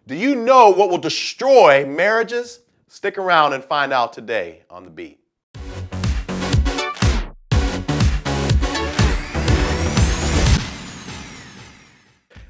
Do you know what will destroy marriages? Stick around and find out today on The Beat.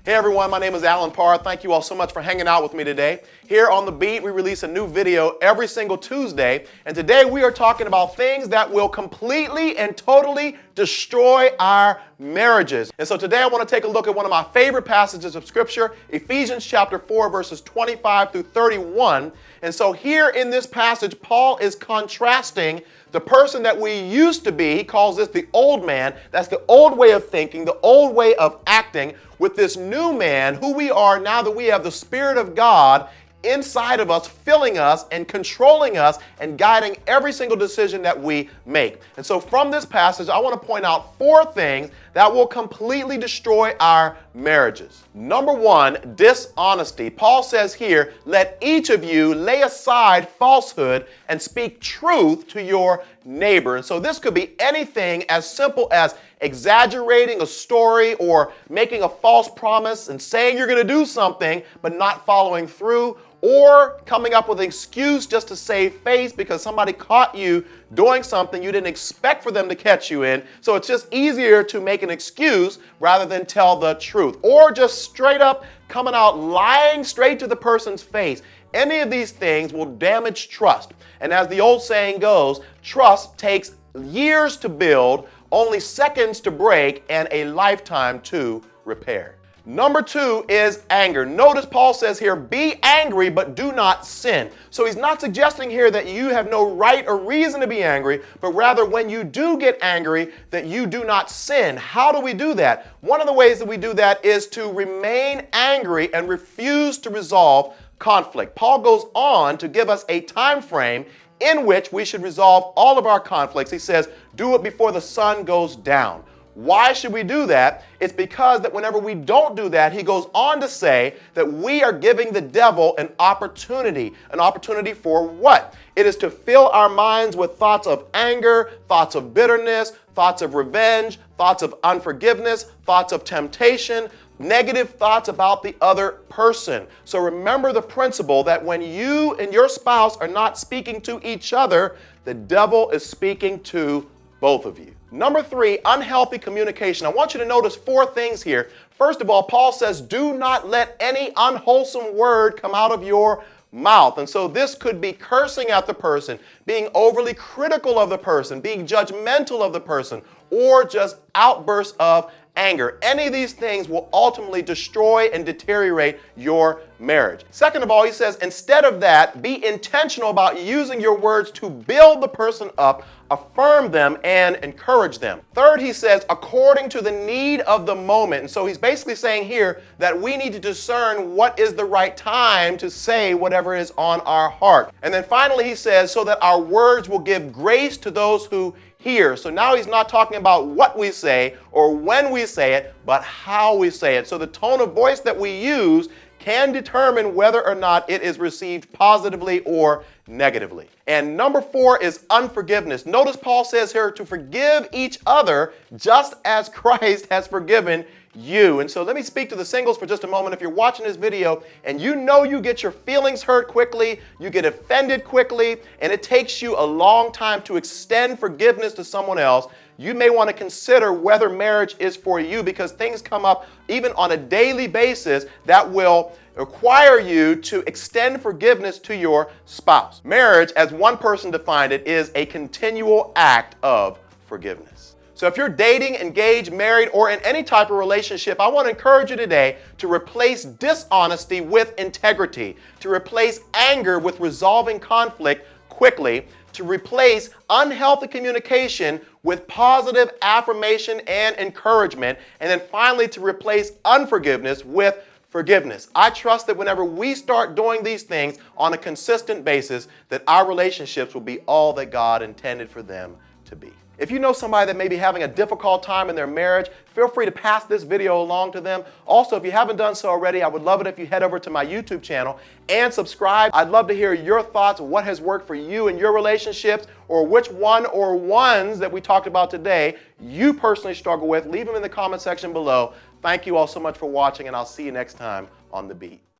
Hey everyone, my name is Allen Parr. Thank you all so much for hanging out with me today. Here on The Beat, we release a new video every single Tuesday, and today we are talking about things that will completely and totally destroy our marriages. And so today I want to take a look at one of my favorite passages of Scripture, Ephesians chapter 4, verses 25 through 31. And so here in this passage, Paul is contrasting the person that we used to be. He calls this the old man. That's the old way of thinking, the old way of acting, with this new man, who we are now that we have the Spirit of God inside of us, filling us and controlling us and guiding every single decision that we make. And so from this passage, I want to point out 4 things that will completely destroy our marriages. Number 1, dishonesty. Paul says here, let each of you lay aside falsehood and speak truth to your neighbor. And so this could be anything as simple as exaggerating a story or making a false promise and saying you're going to do something but not following through, or coming up with an excuse just to save face because somebody caught you doing something you didn't expect for them to catch you in. So it's just easier to make an excuse rather than tell the truth, or just straight up coming out lying straight to the person's face. Any of these things will damage trust. And as the old saying goes, trust takes years to build, only seconds to break, and a lifetime to repair. Number 2 is anger. Notice Paul says here, be angry, but do not sin. So he's not suggesting here that you have no right or reason to be angry, but rather when you do get angry, that you do not sin. How do we do that? One of the ways that we do that is to remain angry and refuse to resolve conflict. Paul goes on to give us a time frame in which we should resolve all of our conflicts. He says, do it before the sun goes down. Why should we do that? It's because that whenever we don't do that, he goes on to say that we are giving the devil an opportunity. An opportunity for what? It is to fill our minds with thoughts of anger, thoughts of bitterness, thoughts of revenge, thoughts of unforgiveness, thoughts of temptation, negative thoughts about the other person. So remember the principle that when you and your spouse are not speaking to each other, the devil is speaking to both of you. Number 3, unhealthy communication. I want you to notice 4 things here. First of all, Paul says, do not let any unwholesome word come out of your mouth. And so this could be cursing at the person, being overly critical of the person, being judgmental of the person, or just outbursts of anger. Any of these things will ultimately destroy and deteriorate your marriage. Second of all, he says, instead of that, be intentional about using your words to build the person up, affirm them, and encourage them. Third, he says, according to the need of the moment. And so he's basically saying here that we need to discern what is the right time to say whatever is on our heart. And then finally, he says, so that our words will give grace to those who hear. So now he's not talking about what we say or when we say it, but how we say it. So the tone of voice that we use can determine whether or not it is received positively or negatively. And number 4 is unforgiveness. Notice Paul says here to forgive each other just as Christ has forgiven you. And so let me speak to the singles for just a moment. If you're watching this video and you know you get your feelings hurt quickly, you get offended quickly, and it takes you a long time to extend forgiveness to someone else, you may want to consider whether marriage is for you, because things come up even on a daily basis that will require you to extend forgiveness to your spouse. Marriage, as one person defined it, is a continual act of forgiveness. So if you're dating, engaged, married, or in any type of relationship, I want to encourage you today to replace dishonesty with integrity, to replace anger with resolving conflict quickly, to replace unhealthy communication with positive affirmation and encouragement, and then finally to replace unforgiveness with forgiveness. I trust that whenever we start doing these things on a consistent basis, that our relationships will be all that God intended for them to be. If you know somebody that may be having a difficult time in their marriage, feel free to pass this video along to them. Also, if you haven't done so already, I would love it if you head over to my YouTube channel and subscribe. I'd love to hear your thoughts, what has worked for you in your relationships, or which one or ones that we talked about today you personally struggle with. Leave them in the comment section below. Thank you all so much for watching, and I'll see you next time on The Beat.